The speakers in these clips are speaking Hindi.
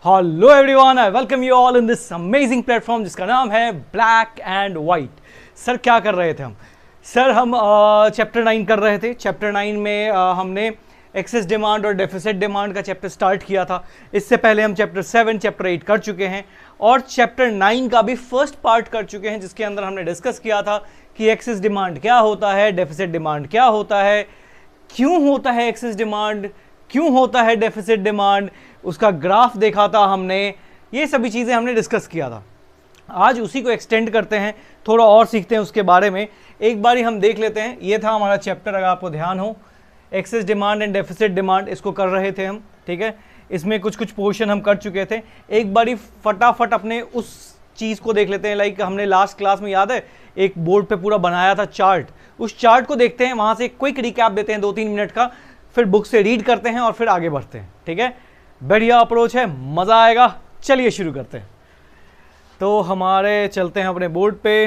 Hello everyone, I welcome you all in this amazing platform जिसका नाम है ब्लैक एंड वाइट। सर क्या कर रहे थे हम? सर हम चैप्टर 9 कर रहे थे। चैप्टर 9 में हमने एक्सेस डिमांड और डेफिसिट डिमांड का चैप्टर स्टार्ट किया था। इससे पहले हम चैप्टर 7, चैप्टर 8 कर चुके हैं और चैप्टर 9 का भी फर्स्ट पार्ट कर चुके हैं, जिसके अंदर हमने डिस्कस किया था कि एक्सेस डिमांड क्या होता है, डेफिसिट डिमांड क्या होता है, क्यों होता है एक्सेस डिमांड, क्यों होता है डेफिसिट डिमांड, उसका ग्राफ देखा था हमने। ये सभी चीज़ें हमने डिस्कस किया था। आज उसी को एक्सटेंड करते हैं, थोड़ा और सीखते हैं उसके बारे में। एक बारी हम देख लेते हैं। ये था हमारा चैप्टर, अगर आपको ध्यान हो, excess demand and deficit demand, इसको कर रहे थे हम। ठीक है, इसमें कुछ कुछ पोर्शन हम कर चुके थे। एक बारी फटाफट अपने उस चीज़ को देख लेते हैं। लाइक हमने लास्ट क्लास में, याद है, एक बोर्ड पे पूरा बनाया था चार्ट। उस चार्ट को देखते हैं, वहाँ से एक क्विक रिकैप देते हैं 2-3 मिनट का, फिर बुक से रीड करते हैं और फिर आगे बढ़ते हैं। ठीक है, बढ़िया अप्रोच है, मज़ा आएगा। चलिए शुरू करते हैं। तो हमारे चलते हैं अपने बोर्ड पे,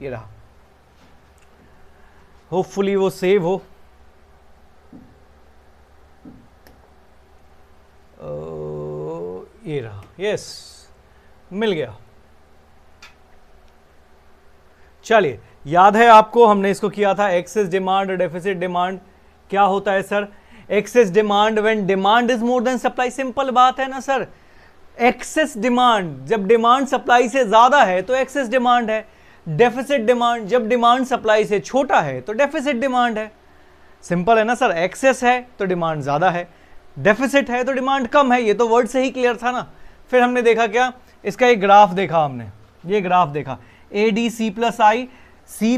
ये रहा, होपफुली वो सेव हो। ये रहा, यस, मिल गया। चलिए, याद है आपको, हमने इसको किया था एक्सेस डिमांड और डेफिसिट डिमांड। क्या होता है sir? Excess demand when demand is more then supply. Simple बात है ना सर। एक्सेस डिमांड, जब डिमांड सप्लाई से ज्यादा है तो एक्सेस डिमांड है। डेफिसिट डिमांड, जब डिमांड सप्लाई से छोटा है तो डेफिसिट डिमांड है। सिंपल है ना सर। एक्सेस है तो डिमांड ज्यादा है, डेफिसिट है तो डिमांड कम है। ये तो वर्ड से ही क्लियर था ना। फिर हमने देखा क्या, इसका एक ग्राफ देखा हमने। ये ग्राफ देखा, ADC plus I, C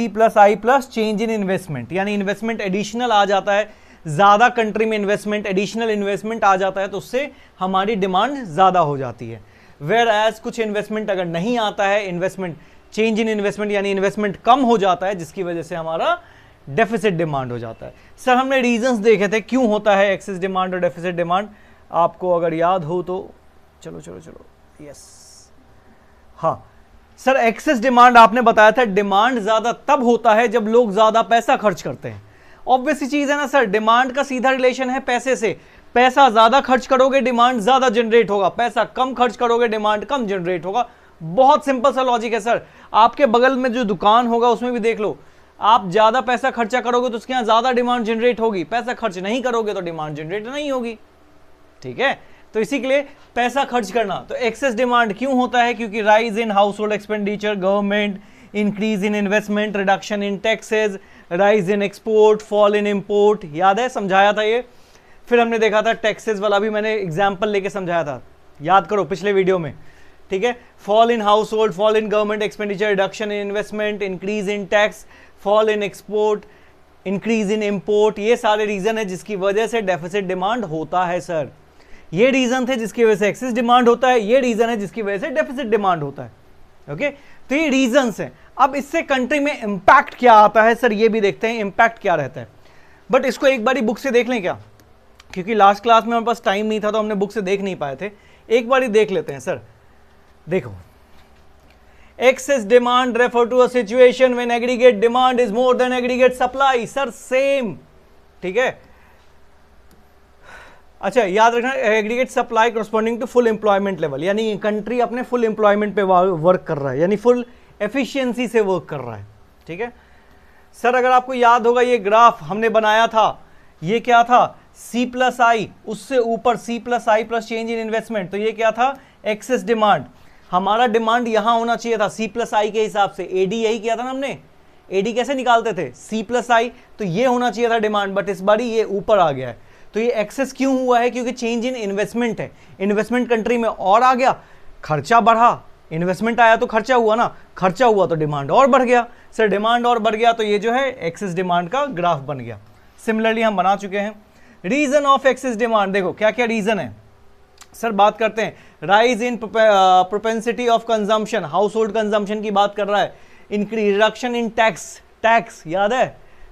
plus I plus change in investment, यानी इन्वेस्टमेंट एडिशनल आ जाता है, ज़्यादा कंट्री में इन्वेस्टमेंट, एडिशनल इन्वेस्टमेंट आ जाता है, तो उससे हमारी डिमांड ज़्यादा हो जाती है। वेयर एज कुछ इन्वेस्टमेंट अगर नहीं आता है, इन्वेस्टमेंट चेंज इन इन्वेस्टमेंट यानी इन्वेस्टमेंट कम हो जाता है, जिसकी वजह से हमारा डेफिसिट डिमांड हो जाता है। सर हमने रीजंस देखे थे क्यों होता है एक्सेस डिमांड और डेफिसिट डिमांड, आपको अगर याद हो तो चलो चलो चलो, यस, हाँ सर, एक्सेस डिमांड आपने बताया था, डिमांड ज्यादा तब होता है जब लोग ज्यादा पैसा खर्च करते हैं। ऑब्वियस सी चीज है ना सर, डिमांड का सीधा रिलेशन है पैसे से। पैसा ज्यादा खर्च करोगे डिमांड ज्यादा जनरेट होगा, पैसा कम खर्च करोगे डिमांड कम जनरेट होगा। बहुत सिंपल सा लॉजिक है सर। आपके बगल में जो दुकान होगा उसमें भी देख लो, आप ज्यादा पैसा खर्चा करोगे तो उसके यहां ज्यादा डिमांड जनरेट होगी, पैसा खर्च नहीं करोगे तो डिमांड जनरेट नहीं होगी। ठीक है, तो इसी के लिए पैसा खर्च करना। तो एक्सेस डिमांड क्यों होता है? क्योंकि rise in house hold expenditure, government, increase in investment, reduction in taxes, rise in export, fall in import. याद है, समझाया था ये। फिर हमने देखा था टैक्सेस वाला भी, मैंने एग्जाम्पल लेके समझाया था, याद करो पिछले वीडियो में। ठीक है, fall in house hold, fall in government expenditure, reduction in investment, increase in tax, fall in export, increase in import, ये सारे रीजन है जिसकी वजह से डेफिसिट डिमांड होता है सर। ये रीजन थे जिसकी वजह से एक्सेस डिमांड होता है, ये रीजन है जिसकी वजह से डेफिसिट डिमांड होता है। ओके, तो ये रीजंस हैं। अब इससे कंट्री में इंपैक्ट क्या आता है सर, ये भी देखते हैं इंपैक्ट क्या रहता है। बट इसको एक बारी बुक से देख लें क्या, क्योंकि लास्ट क्लास में हमारे पास टाइम नहीं था तो हमने बुक से देख नहीं पाए थे। एक बारी देख लेते हैं सर। देखो, excess demand refer to a situation when aggregate demand is more than aggregate supply. Sir same, ठीक है। अच्छा, याद रखना, aggregate supply corresponding to full employment level, यानी कंट्री अपने फुल एम्प्लॉयमेंट पे वर्क कर रहा है, यानी फुल एफिशिएंसी से वर्क कर रहा है। ठीक है सर, अगर आपको याद होगा ये ग्राफ हमने बनाया था, ये क्या था, सी प्लस आई, उससे ऊपर C plus I plus change in investment, तो ये क्या था, एक्सेस डिमांड। हमारा डिमांड यहां होना चाहिए था सी प्लस आई के हिसाब से। एडी यही किया था ना हमने, एडी कैसे निकालते थे, सी प्लस आई, तो ये होना चाहिए था डिमांड, बट इस बारी ये ऊपर आ गया है। तो ये एक्सेस क्यों हुआ है? क्योंकि चेंज इन इन्वेस्टमेंट है, इन्वेस्टमेंट कंट्री में और आ गया, खर्चा बढ़ा, इन्वेस्टमेंट आया तो खर्चा हुआ ना, खर्चा हुआ तो डिमांड और बढ़ गया। सर डिमांड और बढ़ गया तो ये जो है एक्सेस डिमांड का ग्राफ बन गया। सिमिलरली हम बना चुके हैं रीजन ऑफ एक्सेस डिमांड। देखो क्या क्या रीजन है सर, बात करते हैं। Rise in propensity of consumption, house hold consumption की बात कर रहा है। Increase, reduction in tax, tax याद है,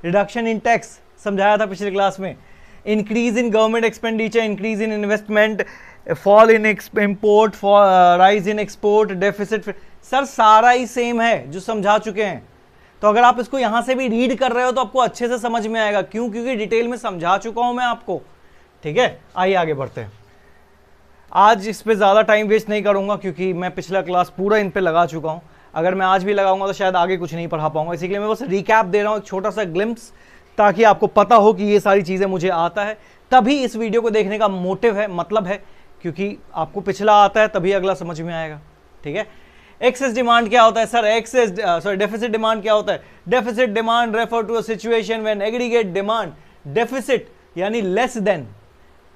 रिडक्शन इन टैक्स समझाया था पिछले क्लास में। Increase in government expenditure, increase in investment, fall in import, rise in export, deficit. Sir सारा ही सेम है जो समझा चुके हैं। तो अगर आप इसको यहां से भी रीड कर रहे हो तो आपको अच्छे से समझ में आएगा। क्यों? क्योंकि डिटेल में समझा चुका हूं मैं आपको। ठीक है, आइए आगे बढ़ते हैं। आज इस पे ज़्यादा टाइम वेस्ट नहीं करूँगा क्योंकि मैं पिछला क्लास पूरा इन पे लगा चुका हूँ। अगर मैं आज भी लगाऊंगा तो शायद आगे कुछ नहीं पढ़ा पाऊंगा, इसीलिए मैं बस रिकैप दे रहा हूँ, एक छोटा सा ग्लिम्स, ताकि आपको पता हो कि ये सारी चीज़ें मुझे आता है। तभी इस वीडियो को देखने का मोटिव है, मतलब है, क्योंकि आपको पिछला आता है तभी अगला समझ में आएगा। ठीक है। एक्सेस डिमांड क्या होता है सर? डेफिसिट डिमांड क्या होता है? Deficit demand refer to a situation when aggregate demand deficit यानी लेस देन,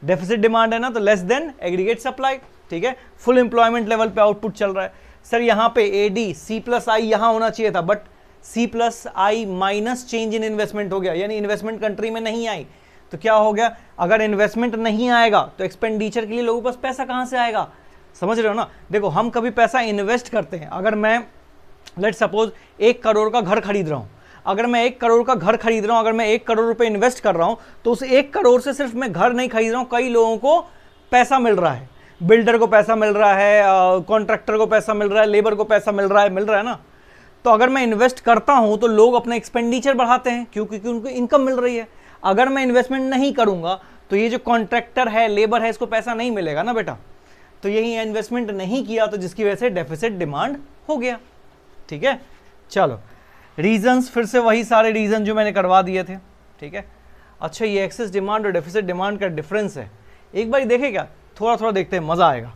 डेफिसिट डिमांड है ना, तो लेस देन एग्रीगेट सप्लाई। ठीक है। फुल एम्प्लॉयमेंट लेवल पे आउटपुट चल रहा है सर। यहाँ पे एडी सी प्लस आई यहाँ होना चाहिए था, but C plus I minus change in investment हो गया, यानी इन्वेस्टमेंट कंट्री में नहीं आई। तो क्या हो गया? अगर इन्वेस्टमेंट नहीं आएगा तो एक्सपेंडिचर के लिए लोगों के पास पैसा कहाँ से आएगा? समझ रहे हो ना? देखो, हम कभी पैसा इन्वेस्ट करते हैं। अगर मैं लेट सपोज 1 करोड़ का घर खरीद रहा हूँ, अगर मैं 1 करोड़ का घर खरीद रहा हूँ, अगर मैं 1 करोड़ रुपए इन्वेस्ट कर रहा हूँ, तो उस 1 करोड़ से सिर्फ मैं घर नहीं खरीद रहा हूँ, कई लोगों को पैसा मिल रहा है। बिल्डर को पैसा मिल रहा है, कॉन्ट्रैक्टर को पैसा मिल रहा है, लेबर को पैसा मिल रहा है ना। तो अगर मैं इन्वेस्ट करता हूं तो लोग अपना एक्सपेंडिचर बढ़ाते हैं, क्योंकि उनको इनकम मिल रही है। अगर मैं इन्वेस्टमेंट नहीं करूंगा तो ये जो कॉन्ट्रैक्टर है, लेबर है, इसको पैसा नहीं मिलेगा ना बेटा। तो यही इन्वेस्टमेंट नहीं किया, तो जिसकी वजह से डेफिसिट डिमांड हो गया। ठीक है। चलो, रीजंस फिर से वही सारे रीजन जो मैंने करवा दिए थे। ठीक है। अच्छा, ये एक्सेस डिमांड और डेफिसिट डिमांड का डिफरेंस है, एक बार देखें क्या? थोड़ा थोड़ा देखते हैं, मजा आएगा।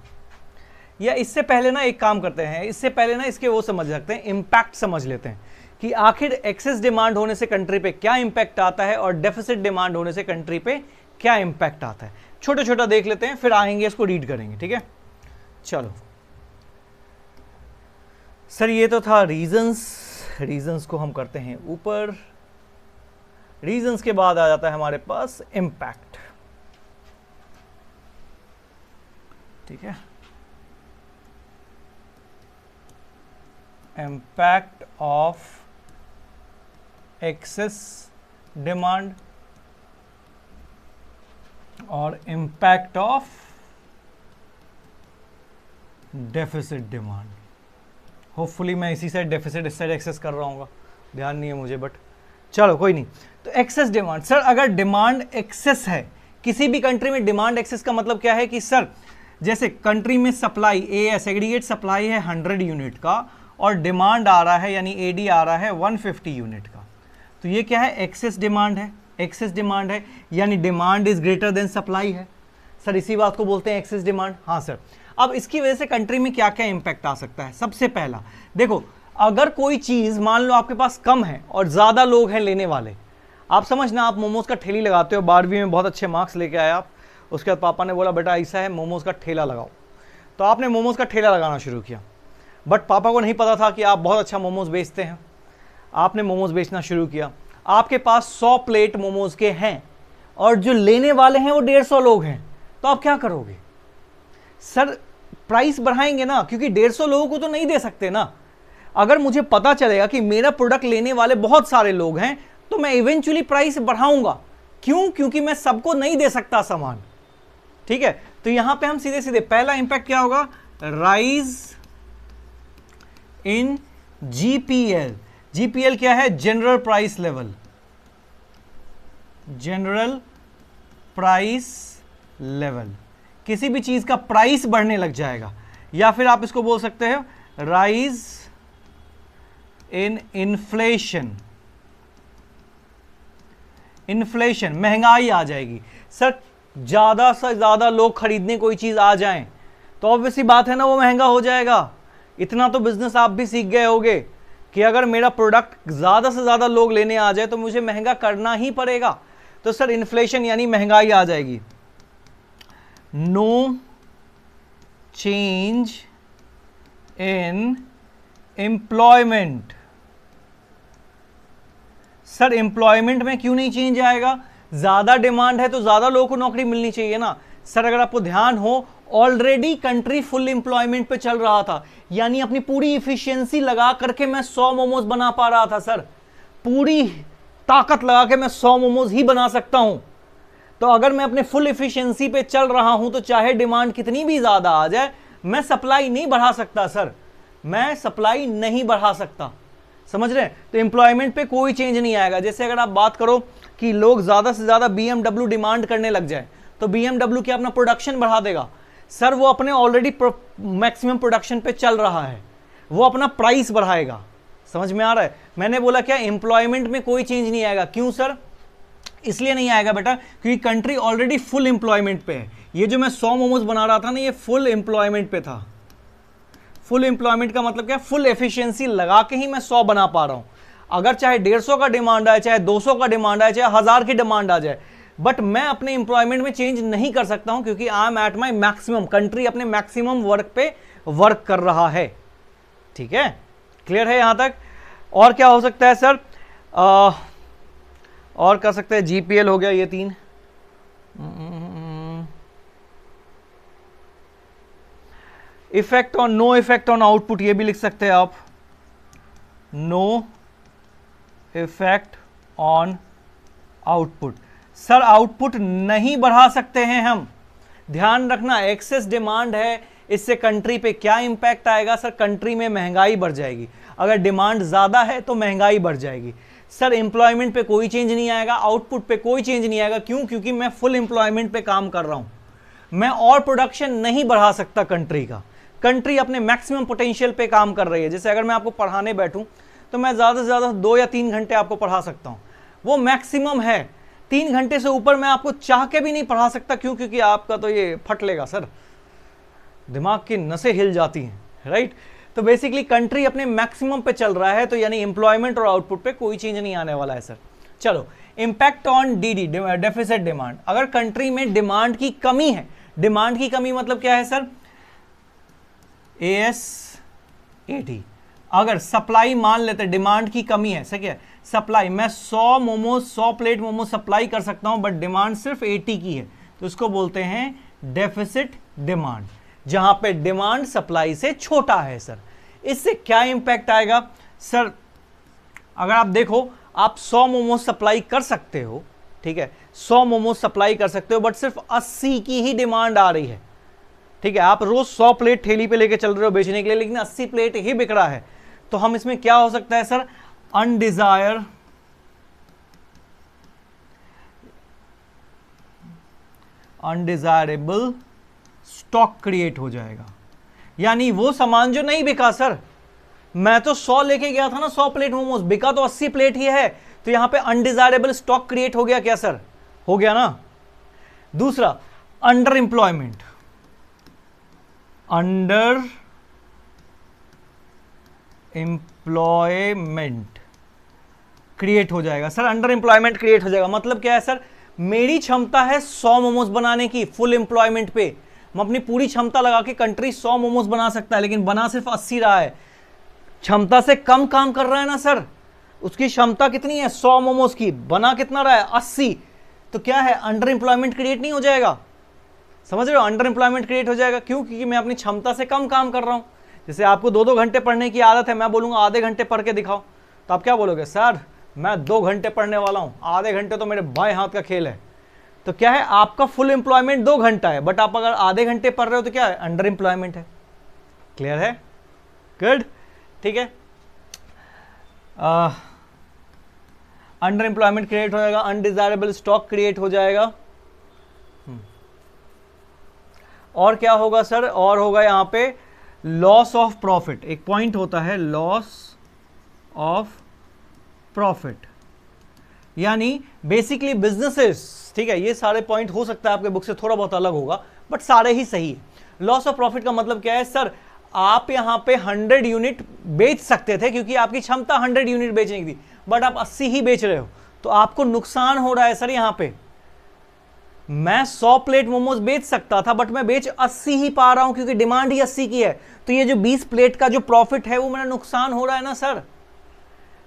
या इससे पहले ना एक काम करते हैं, इससे पहले ना इसके वो समझ सकते हैं, इम्पैक्ट समझ लेते हैं कि आखिर एक्सेस डिमांड होने से कंट्री पे क्या इम्पैक्ट आता है और डेफिसिट डिमांड होने से कंट्री पे क्या इम्पैक्ट आता है। छोटा छोटा देख लेते हैं, फिर आएंगे इसको रीड करेंगे। ठीक है। चलो सर, ये तो था रीजंस को हम करते हैं ऊपर। रीजंस के बाद आ जाता है हमारे पास इम्पैक्ट। ठीक है। इम्पैक्ट ऑफ एक्सेस डिमांड और impact of deficit demand. Hopefully मैं इसी साइड डेफिसिट, इस साइड एक्सेस कर रहा हूँ, ध्यान नहीं है मुझे, बट चलो कोई नहीं। तो एक्सेस डिमांड सर, अगर डिमांड एक्सेस है किसी भी कंट्री में, डिमांड एक्सेस का मतलब क्या है कि सर जैसे कंट्री में सप्लाई एएस एग्रीगेट सप्लाई है 100 यूनिट का और डिमांड आ रहा है यानी एडी आ रहा है 150 यूनिट का, तो ये क्या है? एक्सेस डिमांड है। एक्सेस डिमांड है यानी demand is greater than supply है सर, इसी बात को बोलते हैं एक्सेस डिमांड। हाँ सर। अब इसकी वजह से कंट्री में क्या क्या इंपैक्ट आ सकता है? सबसे पहला देखो, अगर कोई चीज मान लो आपके पास कम है और ज्यादा लोग हैं लेने वाले, आप समझना, आप मोमोज का ठेली लगाते हो, 12वीं में बहुत अच्छे मार्क्स लेके आए आप, उसके बाद पापा ने बोला बेटा ऐसा है मोमोज का ठेला लगाओ, तो आपने मोमोज का ठेला लगाना शुरू किया। बट पापा को नहीं पता था कि आप बहुत अच्छा मोमोज बेचते हैं। आपने मोमोज बेचना शुरू किया, आपके पास 100 प्लेट मोमोज के हैं और जो लेने वाले हैं वो 150 लोग हैं, तो आप क्या करोगे? सर प्राइस बढ़ाएंगे ना, क्योंकि 150 लोगों को तो नहीं दे सकते ना। अगर मुझे पता चलेगा कि मेरा प्रोडक्ट लेने वाले बहुत सारे लोग हैं तो मैं इवेंचुअली प्राइस बढ़ाऊंगा। क्यों? क्योंकि मैं सबको नहीं दे सकता सामान। ठीक है। तो यहां पे हम सीधे सीधे पहला इंपैक्ट क्या होगा? Rise in GPL. जीपीएल क्या है? General price level, general price level. किसी भी चीज का प्राइस बढ़ने लग जाएगा, या फिर आप इसको बोल सकते हैं राइज इन इन्फ्लेशन। इन्फ्लेशन, महंगाई आ जाएगी। सर ज्यादा से ज्यादा लोग खरीदने कोई चीज आ जाएं तो ऑब्वियसली बात है ना, वो महंगा हो जाएगा। इतना तो बिजनेस आप भी सीख गए होगे कि अगर मेरा प्रोडक्ट ज्यादा से ज्यादा लोग लेने आ जाए तो मुझे महंगा करना ही पड़ेगा। तो सर इन्फ्लेशन यानी महंगाई आ जाएगी। No change in employment. Sir employment में क्यों नहीं चेंज आएगा? ज्यादा डिमांड है तो ज्यादा लोगों को नौकरी मिलनी चाहिए ना। सर अगर आपको ध्यान हो, ऑलरेडी कंट्री फुल एम्प्लॉयमेंट पे चल रहा था, यानी अपनी पूरी इफिशियंसी लगा करके मैं 100 मोमोज बना पा रहा था। सर पूरी ताकत लगा के मैं 100 मोमोज ही बना सकता हूं। तो अगर मैं अपने फुल इफिशियंसी पे चल रहा हूं तो चाहे डिमांड कितनी भी ज्यादा आ जाए, मैं सप्लाई नहीं बढ़ा सकता। सर मैं सप्लाई नहीं बढ़ा सकता, समझ रहे हैं? तो एम्प्लॉयमेंट पे कोई चेंज नहीं आएगा। जैसे अगर आप बात करो कि लोग ज्यादा से ज्यादा BMW डिमांड करने लग जाए तो BMW क्या अपना प्रोडक्शन बढ़ा देगा? सर वो अपने ऑलरेडी मैक्सिमम प्रोडक्शन पे चल रहा है, वो अपना प्राइस बढ़ाएगा। समझ में आ रहा है? मैंने बोला क्या, एम्प्लॉयमेंट में कोई चेंज नहीं आएगा। क्यों सर? इसलिए नहीं आएगा बेटा क्योंकि कंट्री ऑलरेडी फुल एम्प्लॉयमेंट पे है। ये जो मैं 100 मोमोज बना रहा था ना, ये फुल एम्प्लॉयमेंट पे था। फुल एम्प्लॉयमेंट का मतलब क्या, फुल एफिशिएंसी लगा के ही मैं 100 बना पा रहा हूं। अगर चाहे 150 का डिमांड आए, चाहे 200 का डिमांड आए, चाहे 1000 की डिमांड आ जाए, बट मैं अपने एम्प्लॉयमेंट में चेंज नहीं कर सकता हूं क्योंकि I am at my maximum. Country अपने मैक्सिमम वर्क पे वर्क कर रहा है। ठीक है, क्लियर है यहां तक? और क्या हो सकता है सर? और कर सकते हैं जीपीएल हो गया, ये 3। Effect on, no effect on output, ये भी लिख सकते हैं आप, no effect on output. Sir output नहीं बढ़ा सकते हैं हम। ध्यान रखना, एक्सेस डिमांड है, इससे कंट्री पे क्या इंपैक्ट आएगा सर? कंट्री में महंगाई बढ़ जाएगी। अगर डिमांड ज्यादा है तो महंगाई बढ़ जाएगी। सर एम्प्लॉयमेंट पे कोई चेंज नहीं आएगा, आउटपुट पे कोई चेंज नहीं आएगा। क्यों? क्योंकि मैं फुल एम्प्लॉयमेंट पे काम कर रहा हूं। मैं और प्रोडक्शन नहीं बढ़ा सकता कंट्री का। कंट्री अपने मैक्सिमम पोटेंशियल पे काम कर रही है। जैसे अगर मैं आपको पढ़ाने बैठूं तो मैं ज़्यादा से ज़्यादा 2 या 3 घंटे आपको पढ़ा सकता हूं, वो मैक्सिमम है। 3 घंटे से ऊपर मैं आपको चाह के भी नहीं पढ़ा सकता। क्यों? क्योंकि आपका तो ये फट लेगा सर, दिमाग की नसें हिल जाती हैं, राइट? तो बेसिकली कंट्री अपने मैक्सिमम पे चल रहा है, तो यानी एम्प्लॉयमेंट और आउटपुट पे कोई चेंज नहीं आने वाला है सर। चलो, impact on DD, deficit demand. अगर कंट्री में डिमांड की कमी है, डिमांड की कमी मतलब क्या है सर? ASAT। अगर सप्लाई मान लेते, डिमांड की कमी है, सही है, सप्लाई, मैं 100 प्लेट मोमो सप्लाई कर सकता हूं बट डिमांड सिर्फ 80 की है, तो इसको बोलते हैं डेफिसिट डिमांड, जहां पे डिमांड सप्लाई से छोटा है सर। इससे क्या इंपैक्ट आएगा सर? अगर आप देखो, आप 100 मोमो सप्लाई कर सकते हो, ठीक है, 100 मोमो सप्लाई कर सकते हो, बट सिर्फ 80 की ही डिमांड आ रही है। ठीक है, आप रोज 100 प्लेट ठेली पे लेके चल रहे हो बेचने के लिए, लेकिन 80 प्लेट ही बिक रहा है। तो हम इसमें क्या हो सकता है सर? अनडिजायरेबल स्टॉक क्रिएट हो जाएगा। यानी वो सामान जो नहीं बिका सर, मैं तो 100 लेके गया था ना, 100 प्लेट मोमोज, बिका तो 80 प्लेट ही है, तो यहां पे अनडिजायरेबल स्टॉक क्रिएट हो गया क्या सर? हो गया ना। दूसरा, under employment, under employment create हो जाएगा सर। अंडर एम्प्लॉयमेंट क्रिएट हो जाएगा मतलब क्या है सर? मेरी क्षमता है 100 मोमोज बनाने की फुल एम्प्लॉयमेंट पे, मैं अपनी पूरी क्षमता लगा के कंट्री 100 मोमोज बना सकता है, लेकिन बना सिर्फ 80 रहा है। क्षमता से कम काम कर रहा है ना सर। उसकी क्षमता कितनी है 100 मोमोज की, बना कितना रहा है 80, तो क्या है? अंडर एम्प्लॉयमेंट क्रिएट नहीं हो जाएगा? समझ रहे हो? अंडर एम्प्लॉयमेंट क्रिएट हो जाएगा। क्यों? क्योंकि मैं अपनी क्षमता से कम काम कर रहा हूं। जैसे आपको 2-2 घंटे पढ़ने की आदत है, मैं बोलूंगा आधे घंटे पढ़ के दिखाओ, तो आप क्या बोलोगे? सर मैं 2 घंटे पढ़ने वाला हूं, आधे घंटे तो मेरे बाएं हाथ का खेल है। तो क्या है? आपका फुल एम्प्लॉयमेंट 2 घंटा है, बट आप अगर आधे घंटे पढ़ रहे हो तो क्या है? अंडर एम्प्लॉयमेंट है। क्लियर है? गुड, ठीक है। अंडर एम्प्लॉयमेंट क्रिएट हो जाएगा, अनडिजायरेबल स्टॉक क्रिएट हो जाएगा। और क्या होगा सर? और होगा यहां पे लॉस ऑफ प्रॉफिट। एक पॉइंट होता है लॉस ऑफ प्रॉफिट, यानी बेसिकली बिजनेसेस, ठीक है, ये सारे पॉइंट हो सकता है आपके बुक से थोड़ा बहुत अलग होगा, बट सारे ही सही है। लॉस ऑफ प्रॉफिट का मतलब क्या है सर? आप यहां पे 100 यूनिट बेच सकते थे क्योंकि आपकी क्षमता 100 यूनिट बेचने की थी, बट आप 80 ही बेच रहे हो, तो आपको नुकसान हो रहा है सर। यहां पे मैं 100 प्लेट मोमोज बेच सकता था, बट मैं बेच 80 ही पा रहा हूं क्योंकि डिमांड ही 80 की है, तो ये जो 20 प्लेट का जो प्रॉफिट है वो मेरा नुकसान हो रहा है ना सर,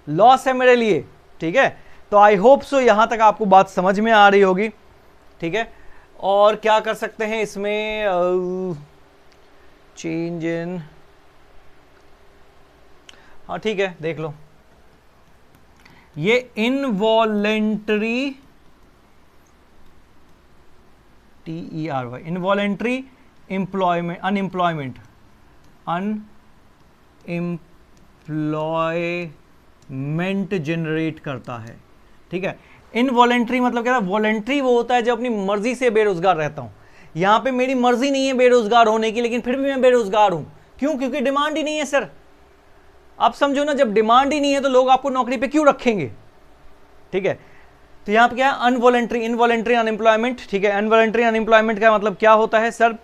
लॉस है मेरे लिए। ठीक है, तो आई होप सो यहां तक आपको बात समझ में आ रही होगी। ठीक है, और क्या कर सकते हैं इसमें? चेंज इन, हाँ ठीक है, देख लो, ये involuntary, TERY, involuntary employment, unemployment, unemployment generate करता है। ठीक है, इनवॉलेंटरी मतलब क्या है? वॉलेंटरी वो होता है जब अपनी मर्जी से बेरोजगार रहता हूं, यहां पे मेरी मर्जी नहीं है बेरोजगार होने की, लेकिन फिर भी मैं बेरोजगार हूं। क्यों? क्योंकि डिमांड ही नहीं है सर। आप समझो ना, जब डिमांड ही नहीं है तो लोग आपको नौकरी पे क्यों रखेंगे? ठीक है, तो यहां पे क्या है, अनवॉलंटरी, इनवॉलंटरी अनएम्प्लॉयमेंट। ठीक है, अनवॉलंटरी अनएम्प्लॉयमेंट का मतलब क्या होता है सर?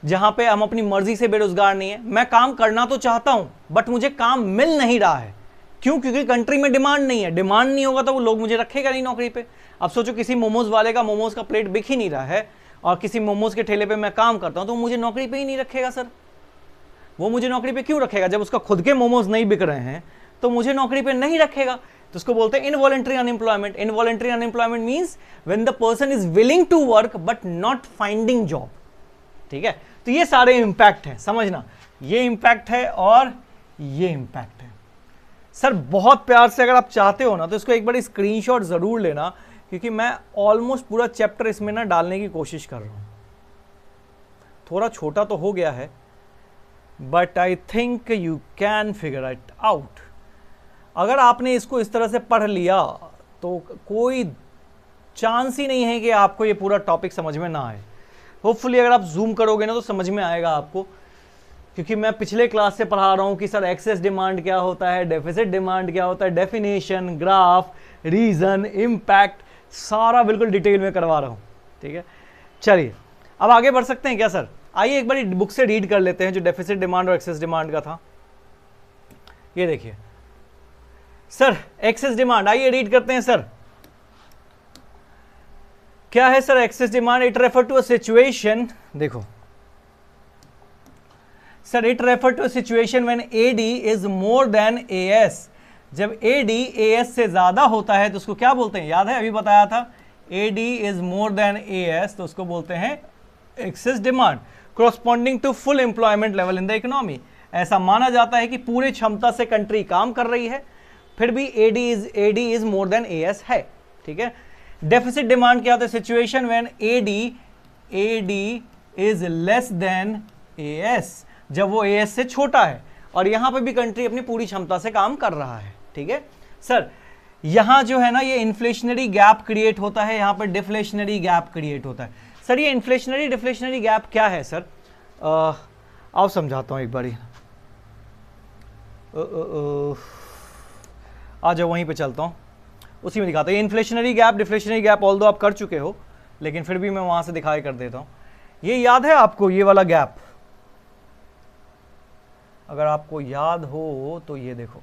जहां पे हम अपनी मर्जी से बेरोजगार नहीं है, मैं काम करना तो चाहता हूं बट मुझे काम मिल नहीं रहा है। क्यों? क्योंकि कंट्री में डिमांड नहीं है। डिमांड नहीं होगा तो वो लोग मुझे रखेगा नहीं नौकरी पे। अब सोचो किसी मोमोज वाले का मोमोज का प्लेट बिक ही नहीं रहा है और किसी मोमोज के ठेले पे मैं काम करता हूं, तो मुझे नौकरी पे ही नहीं रखेगा सर। वो मुझे नौकरी पे क्यों रखेगा? जब उसका खुद के मोमोज नहीं बिक रहे हैं तो मुझे नौकरी पे नहीं रखेगा। तो उसको बोलते हैं involuntary unemployment. Involuntary unemployment means when the person is willing to work but not finding job. ठीक है, तो ये सारे इंपैक्ट हैं, समझना। ये इंपैक्ट है और ये इंपैक्ट है सर। बहुत प्यार से अगर आप चाहते हो ना तो इसको एक बार स्क्रीनशॉट जरूर लेना, क्योंकि मैं ऑलमोस्ट पूरा चैप्टर इसमें ना डालने की कोशिश कर रहा हूं। थोड़ा छोटा तो हो गया है but I think you can figure it out. अगर आपने इसको इस तरह से पढ़ लिया तो कोई चांस ही नहीं है कि आपको ये पूरा टॉपिक समझ में ना आए। होपफुली अगर आप जूम करोगे ना तो समझ में आएगा आपको, क्योंकि मैं पिछले क्लास से पढ़ा रहा हूं कि सर एक्सेस डिमांड क्या होता है, डेफिसिट डिमांड क्या होता है, डेफिनेशन, ग्राफ, रीजन, इम्पैक्ट, सारा बिल्कुल डिटेल में करवा रहा हूं। ठीक है, चलिए अब आगे बढ़ सकते हैं क्या सर? आइए एक बार बुक से रीड कर लेते हैं जो डेफिसिट डिमांड और एक्सेस डिमांड का था। ये देखिए सर, एक्सेस डिमांड, आइए रीड करते हैं सर। क्या है sir excess demand? It refer to a situation, देखो sir, it refer to a situation when AD is more than AS. जब एडी एएस से ज्यादा होता है तो उसको क्या बोलते हैं? याद है, अभी बताया था, AD is more than AS, तो उसको बोलते हैं excess demand. corresponding to full employment level in the economy। ऐसा माना जाता है कि पूरे क्षमता से कंट्री काम कर रही है, फिर भी AD is more than AS है। ठीक है, डेफिसिट डिमांड क्या होता है? Situation when AD is less than AS, जब वो AS से छोटा है और यहां पे भी कंट्री अपनी पूरी क्षमता से काम कर रहा है। ठीक है सर, यहां जो है ना ये इन्फ्लेशनरी गैप क्रिएट होता है, यहां पर डिफ्लेशनरी गैप क्रिएट होता है। सर ये इन्फ्लेशनरी डिफ्लेशनरी गैप क्या है सर? आओ समझाता हूं एक बारी। आ जाओ वहीं पे चलता हूं, उसी में दिखाता हूं। Inflationary gap, deflationary gap although आप कर चुके हो, लेकिन फिर भी मैं वहां से दिखाई कर देता हूं। ये याद है आपको, ये वाला गैप? अगर आपको याद हो तो ये देखो,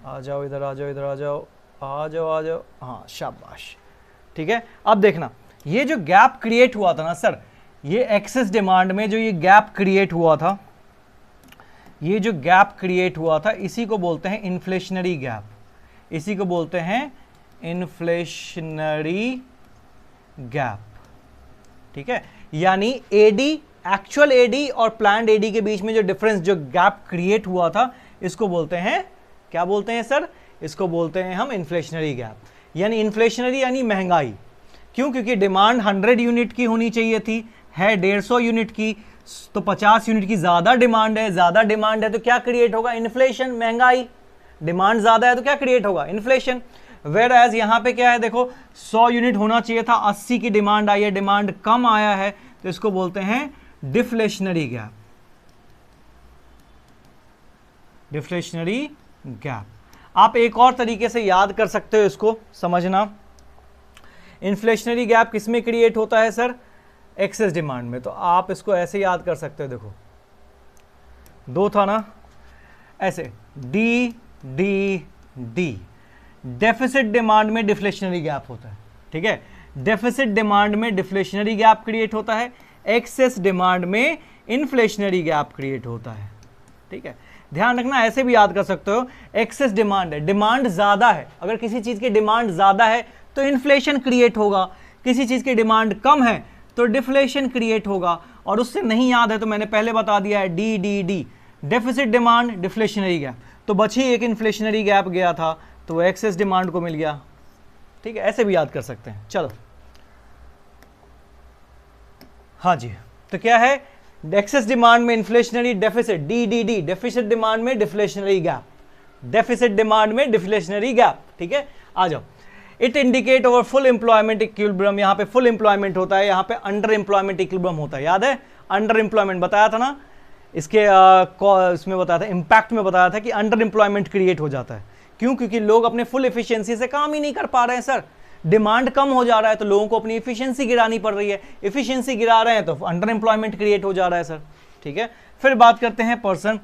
आ जाओ इधर, आ जाओ इधर, आ जाओ, आ जाओ, आ जाओ, हाँ शाबाश। ठीक है, अब देखना, ये जो गैप क्रिएट हुआ था ना सर, ये एक्सेस डिमांड में जो ये गैप क्रिएट हुआ था, ये जो गैप क्रिएट हुआ था, इसी को बोलते हैं इन्फ्लेशनरी गैप। इसी को बोलते हैं इन्फ्लेशनरी गैप। ठीक है, यानी एडी, एक्चुअल एडी और प्लान्ड एडी के बीच में जो डिफरेंस, जो गैप क्रिएट हुआ था, इसको बोलते हैं, क्या बोलते हैं सर? इसको बोलते हैं हम इन्फ्लेशनरी गैप। यानी इन्फ्लेशनरी यानी महंगाई। क्यों? क्योंकि डिमांड 100 यूनिट की होनी चाहिए थी, है 150 यूनिट की, तो 50 यूनिट की ज्यादा डिमांड है। ज्यादा डिमांड है तो क्या क्रिएट होगा? इन्फ्लेशन, महंगाई। डिमांड ज्यादा है तो क्या क्रिएट होगा? इन्फ्लेशन। वेयर एज यहां पे क्या है, देखो 100 यूनिट होना चाहिए था, 80 की डिमांड आई है, डिमांड कम आया है, तो इसको बोलते हैं डिफ्लेशनरी गैप। Deflationary gap. आप एक और तरीके से याद कर सकते हो इसको, समझना। इन्फ्लेशनरी गैप किसमें क्रिएट होता है सर? एक्सेस डिमांड में। तो आप इसको ऐसे याद कर सकते हो, देखो दो था ना, ऐसे D D D. Deficit demand में डिफ्लेशनरी गैप होता है। ठीक है, डेफिसिट डिमांड में डिफ्लेशनरी गैप क्रिएट होता है, एक्सेस डिमांड में इन्फ्लेशनरी गैप क्रिएट होता है। ठीक है, ध्यान रखना, ऐसे भी याद कर सकते हो। एक्सेस डिमांड है, डिमांड ज्यादा है, अगर किसी चीज की डिमांड ज्यादा है तो इन्फ्लेशन क्रिएट होगा, किसी चीज की डिमांड कम है तो डिफ्लेशन क्रिएट होगा। और उससे नहीं याद है तो मैंने पहले बता दिया है, D D D, deficit demand, deflationary gap. तो बची एक इन्फ्लेशनरी गैप गया था, तो वो एक्सेस डिमांड को मिल गया। ठीक है, ऐसे भी याद कर सकते हैं। चलो, हाँ जी, तो क्या है? एक्सेस डिमांड में inflationary, deficit, D D D, deficit demand में डिफ्लेशनरी गैप। डेफिसिट डिमांड में डिफ्लेशनरी गैप, ठीक है। आ जाओ, it indicate over full employment equilibrium, यहाँ पे फुल एम्प्लॉयमेंट होता है, यहाँ पे अंडर एम्प्लॉयमेंट इक्विलिब्रियम होता है, याद है अंडर एम्प्लॉयमेंट बताया था ना, इसके इसमें बताया था, इंपैक्ट में बताया था कि अंडर एम्प्लॉयमेंट क्रिएट हो जाता है। क्यों? क्योंकि लोग अपने फुल एफिशिएंसी से काम ही नहीं कर पा रहे हैं सर, डिमांड कम हो जा रहा है तो लोगों को अपनी एफिशिएंसी गिरानी पड़ रही है, एफिशिएंसी गिरा रहे हैं तो अंडर एम्प्लॉयमेंट क्रिएट हो जा रहा है सर, ठीक है। फिर बात करते हैं person,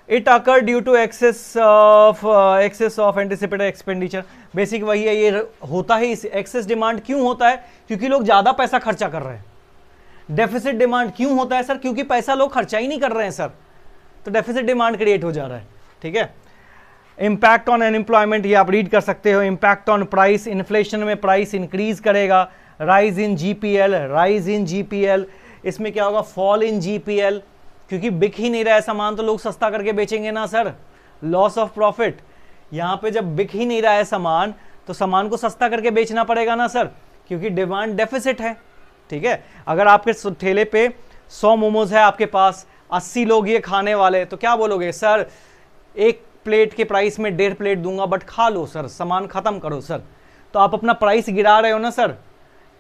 it occur due to excess of anticipated expenditure, basic वही है, ये होता है, इस एक्सेस डिमांड क्यों होता है? क्योंकि लोग ज्यादा पैसा खर्चा कर रहे हैं। डेफिसिट डिमांड क्यों होता है सर? क्योंकि पैसा लोग खर्चा ही नहीं कर रहे हैं सर, तो डेफिसिट डिमांड क्रिएट हो जा रहा है, ठीक है। इंपैक्ट ऑन अनएम्प्लॉयमेंट, ये आप रीड कर सकते हो, इंपैक्ट ऑन प्राइस, इन्फ्लेशन में प्राइस इंक्रीज करेगा, rise in GPL, rise in GPL, इसमें क्या होगा? फॉल इन जीपीएल, क्योंकि बिक ही नहीं रहा है सामान तो लोग सस्ता करके बेचेंगे ना सर, लॉस ऑफ प्रॉफिट। यहां पे जब बिक ही नहीं रहा है सामान तो सामान को सस्ता करके बेचना पड़ेगा ना सर, क्योंकि डिमांड डेफिसिट है, ठीक है। अगर आपके ठेले पे 100 मोमोज है आपके पास, 80 लोग ये खाने वाले, तो क्या बोलोगे? सर एक प्लेट के प्राइस में 1.5 प्लेट दूंगा, बट खा लो सर, सामान खत्म करो सर। तो आप अपना प्राइस गिरा रहे हो ना सर,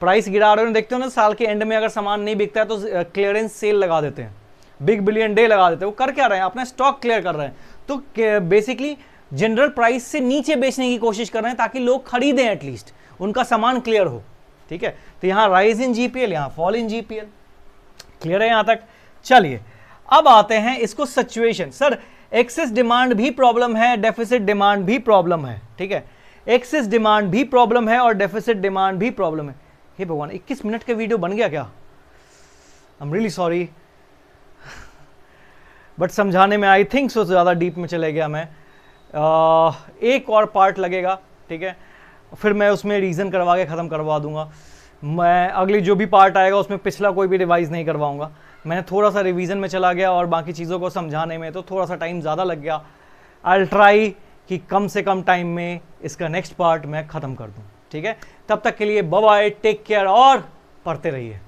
प्राइस गिरा रहे हो। देखते हो ना साल के एंड में अगर सामान नहीं बिकता है तो क्लियरेंस सेल लगा देते हैं, बिग बिलियन डे लगा देते हैं। वो कर क्या रहे हैं? अपना स्टॉक क्लियर कर रहे हैं। तो बेसिकली जनरल प्राइस से नीचे बेचने की कोशिश कर रहे हैं ताकि लोग खरीदें, एटलीस्ट उनका सामान क्लियर हो, ठीक है। तो यहाँ राइज इन जीपीएल, यहाँ फॉल इन जीपीएल, क्लियर है यहाँ तक? चलिए अब आते हैं इसको सिचुएशन। सर एक्सेस डिमांड भी प्रॉब्लम है, डेफिसिट डिमांड भी प्रॉब्लम है, ठीक है। एक्सेस डिमांड भी प्रॉब्लम है और डेफिसिट डिमांड भी प्रॉब्लम है। हे भगवान, 21 मिनट का वीडियो बन गया क्या? I am really sorry, but समझाने में आई थिंक सो ज़्यादा डीप में चले गया मैं। एक और पार्ट लगेगा, ठीक है, फिर मैं उसमें रीज़न करवा के ख़त्म करवा दूंगा। मैं अगली जो भी पार्ट आएगा उसमें पिछला कोई भी रिवाइज़ नहीं करवाऊंगा। मैंने थोड़ा सा रिवीजन में चला गया और बाकी चीज़ों को समझाने में तो थोड़ा सा टाइम ज़्यादा लग गया। आई विल ट्राई कि कम से कम टाइम में इसका नेक्स्ट पार्ट मैं ख़त्म कर दूँ, ठीक है। तब तक के लिए बाय बाय, टेक केयर और पढ़ते रहिए।